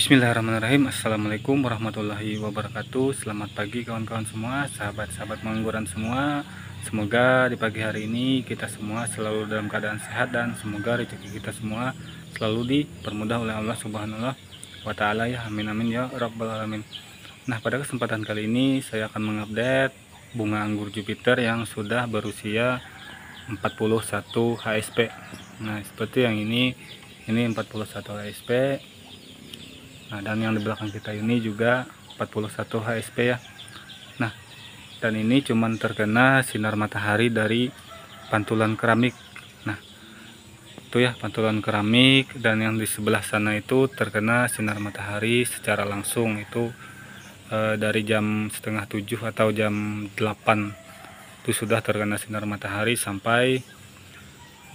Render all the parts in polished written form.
Bismillahirrahmanirrahim. Assalamualaikum warahmatullahi wabarakatuh. Selamat pagi kawan-kawan semua, sahabat-sahabat pengangguran semua. Semoga di pagi hari ini kita semua selalu dalam keadaan sehat dan semoga rezeki kita semua selalu dipermudah oleh Allah Subhanahu wa Ta'ala ya. Amin amin ya rabbal alamin. Nah, pada kesempatan kali ini saya akan mengupdate bunga anggur Jupiter yang sudah berusia 41 HSP. Nah, seperti yang ini 41 HSP. Nah, dan yang di belakang kita ini juga 41 HSP ya. Nah, dan ini cuman terkena sinar matahari dari pantulan keramik. Nah, itu ya pantulan keramik, dan yang di sebelah sana itu terkena sinar matahari secara langsung itu dari jam setengah 7 atau jam 8 itu sudah terkena sinar matahari sampai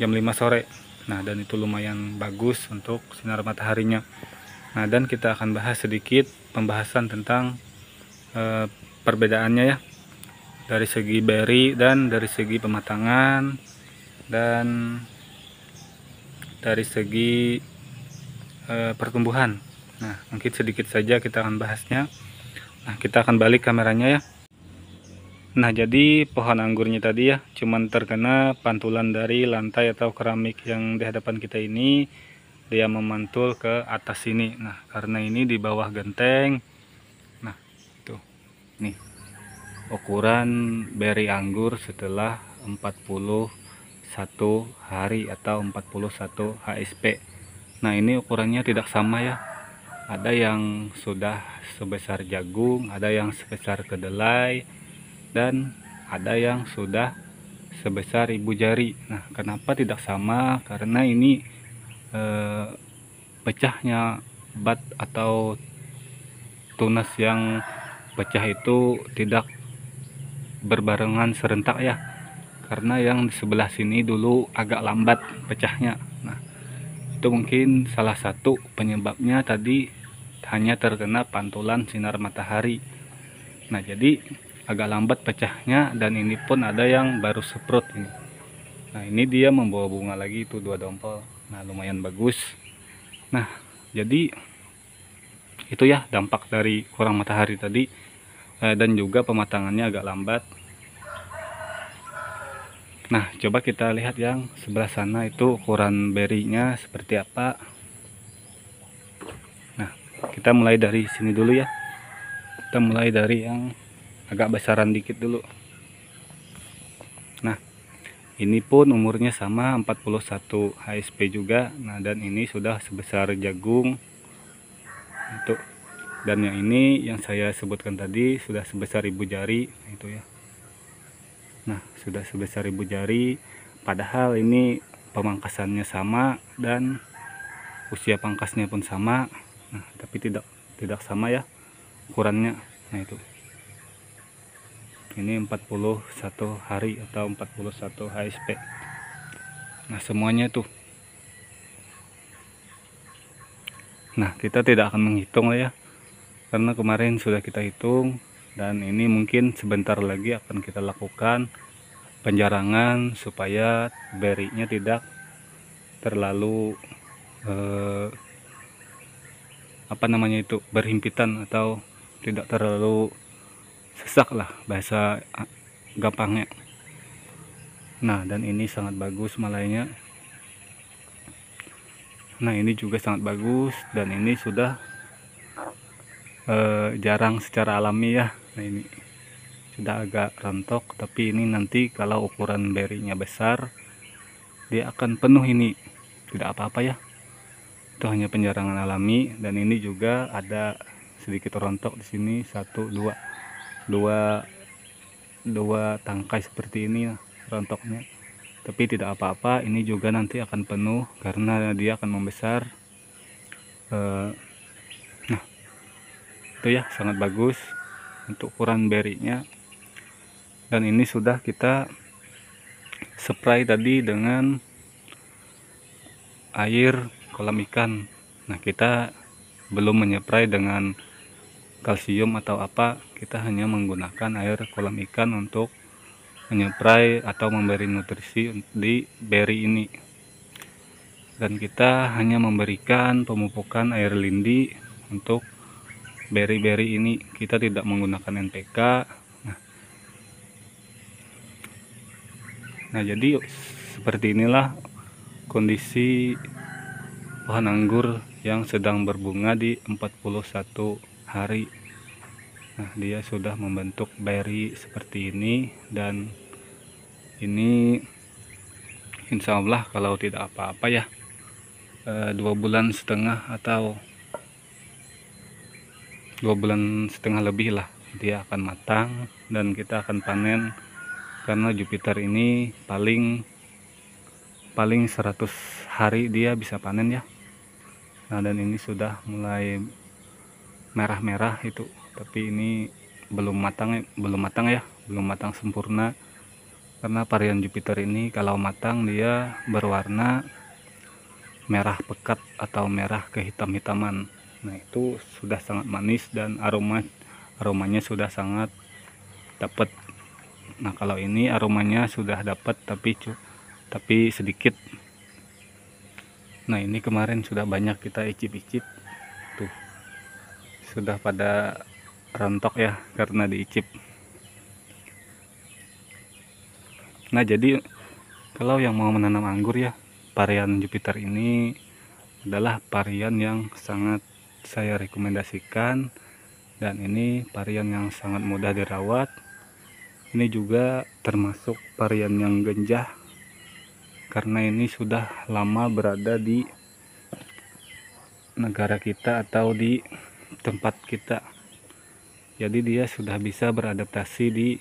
jam 5 sore. Nah, dan itu lumayan bagus untuk sinar mataharinya. Nah, dan kita akan bahas sedikit pembahasan tentang perbedaannya ya, dari segi beri dan dari segi pematangan dan dari segi pertumbuhan. Nah, mungkin sedikit saja kita akan bahasnya. Nah, kita akan balik kameranya ya. Nah, jadi pohon anggurnya tadi ya cuman terkena pantulan dari lantai atau keramik yang di hadapan kita ini, dia memantul ke atas sini. Nah, karena ini di bawah genteng. Nah, tuh. Nih. Ukuran beri anggur setelah 41 hari atau 41 HSP. Nah, ini ukurannya tidak sama ya. Ada yang sudah sebesar jagung, ada yang sebesar kedelai, dan ada yang sudah sebesar ibu jari. Nah, kenapa tidak sama? Karena ini pecahnya bat atau tunas yang pecah itu tidak berbarengan serentak ya, karena yang di sebelah sini dulu agak lambat pecahnya. Nah, itu mungkin salah satu penyebabnya tadi hanya terkena pantulan sinar matahari. Nah, jadi agak lambat pecahnya, dan ini pun ada yang baru seprot ini. Nah, ini dia membawa bunga lagi, itu 2 dompel. Nah, lumayan bagus. Nah, jadi itu ya dampak dari kurang matahari tadi, dan juga pematangannya agak lambat. Nah, coba kita lihat yang sebelah sana itu ukuran berinya seperti apa. Nah, kita mulai dari sini dulu ya. Kita mulai dari yang agak besaran dikit dulu. Nah, ini pun umurnya sama 41 HSP juga. Nah, dan ini sudah sebesar jagung. Untuk dan yang ini yang saya sebutkan tadi sudah sebesar ibu jari, itu ya. Nah, sudah sebesar ibu jari, padahal ini pemangkasannya sama dan usia pangkasnya pun sama. Nah, tapi tidak sama ya ukurannya. Nah, itu ini 41 hari atau 41 HSP. Nah, semuanya tuh. Nah, kita tidak akan menghitung lah ya, karena kemarin sudah kita hitung, dan ini mungkin sebentar lagi akan kita lakukan penjarangan supaya berinya tidak terlalu berhimpitan atau tidak terlalu sesak lah bahasa gampangnya. Nah, dan ini sangat bagus malainya. Nah, ini juga sangat bagus, dan ini sudah jarang secara alami ya. Nah, ini sudah agak rontok, tapi ini nanti kalau ukuran berinya besar dia akan penuh ini, tidak apa-apa ya, itu hanya penjarangan alami. Dan ini juga ada sedikit rontok di sini, dua tangkai seperti ini rontoknya, tapi tidak apa-apa, ini juga nanti akan penuh karena dia akan membesar. Nah, itu ya sangat bagus untuk ukuran berinya. Dan ini sudah kita spray tadi dengan air kolam ikan. Nah, kita belum menyeprai dengan kalsium atau apa, kita hanya menggunakan air kolam ikan untuk menyeprai atau memberi nutrisi di beri ini. Dan kita hanya memberikan pemupukan air lindi untuk beri-beri ini. Kita tidak menggunakan NPK. Nah jadi seperti inilah kondisi pohon anggur yang sedang berbunga di 41 hari. Nah dia sudah membentuk beri seperti ini, dan ini insya Allah kalau tidak apa-apa ya 2,5 bulan atau 2,5 bulan lebih lah dia akan matang dan kita akan panen, karena Jupiter ini paling 100 hari dia bisa panen ya. Nah dan ini sudah mulai merah-merah itu, tapi ini belum matang ya, belum matang sempurna, karena varian Jupiter ini kalau matang dia berwarna merah pekat atau merah kehitam-hitaman. Nah itu sudah sangat manis dan aromanya sudah sangat dapat. Nah kalau ini aromanya sudah dapat tapi sedikit. Nah ini kemarin sudah banyak kita icip-icip tuh, sudah pada rontok ya karena diicip. Nah jadi kalau yang mau menanam anggur ya, varian Jupiter ini adalah varian yang sangat saya rekomendasikan, dan ini varian yang sangat mudah dirawat. Ini juga termasuk varian yang genjah karena ini sudah lama berada di negara kita atau di tempat kita. Jadi dia sudah bisa beradaptasi di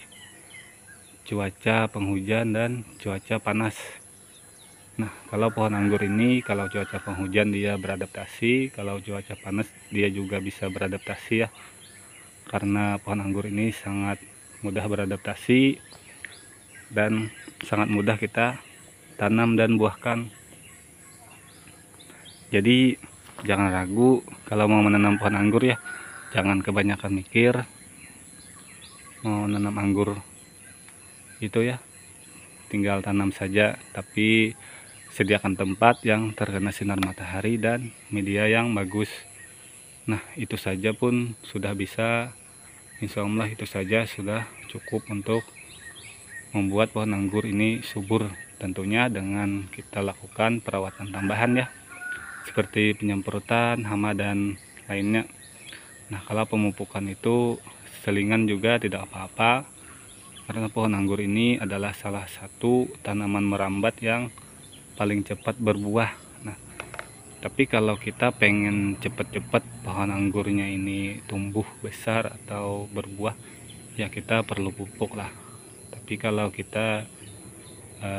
cuaca penghujan dan cuaca panas. Nah kalau pohon anggur ini, kalau cuaca penghujan dia beradaptasi, kalau cuaca panas dia juga bisa beradaptasi ya, karena pohon anggur ini sangat mudah beradaptasi dan sangat mudah kita tanam dan buahkan. Jadi jangan ragu kalau mau menanam pohon anggur ya, jangan kebanyakan mikir mau menanam anggur itu ya, tinggal tanam saja, tapi sediakan tempat yang terkena sinar matahari dan media yang bagus. Nah itu saja pun sudah bisa, insya Allah itu saja sudah cukup untuk membuat pohon anggur ini subur, tentunya dengan kita lakukan perawatan tambahan ya, seperti penyemprotan hama dan lainnya. Nah kalau pemupukan itu selingan juga tidak apa-apa, karena pohon anggur ini adalah salah satu tanaman merambat yang paling cepat berbuah. Nah tapi kalau kita pengen cepat-cepat pohon anggurnya ini tumbuh besar atau berbuah ya, kita perlu pupuk lah. Tapi kalau kita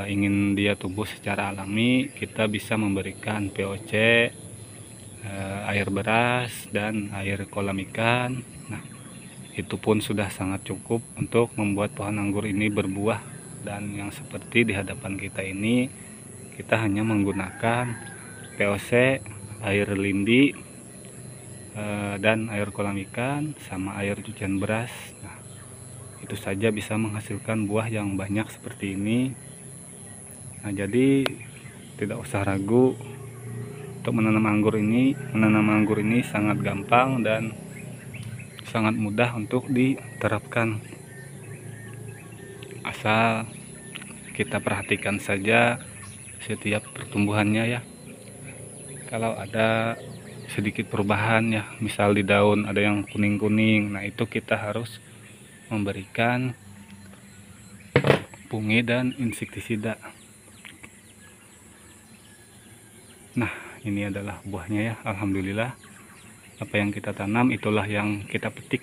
ingin dia tumbuh secara alami, kita bisa memberikan POC, air beras dan air kolam ikan. Nah itu pun sudah sangat cukup untuk membuat pohon anggur ini berbuah. Dan yang seperti di hadapan kita ini, kita hanya menggunakan POC, air lindi, dan air kolam ikan sama air cucian beras. Nah itu saja bisa menghasilkan buah yang banyak seperti ini. Nah jadi tidak usah ragu untuk menanam anggur ini. Menanam anggur ini sangat gampang dan sangat mudah untuk diterapkan, asal kita perhatikan saja setiap pertumbuhannya ya. Kalau ada sedikit perubahan ya, misal di daun ada yang kuning-kuning, nah itu kita harus memberikan fungi dan insektisida. Nah ini adalah buahnya ya, alhamdulillah apa yang kita tanam itulah yang kita petik.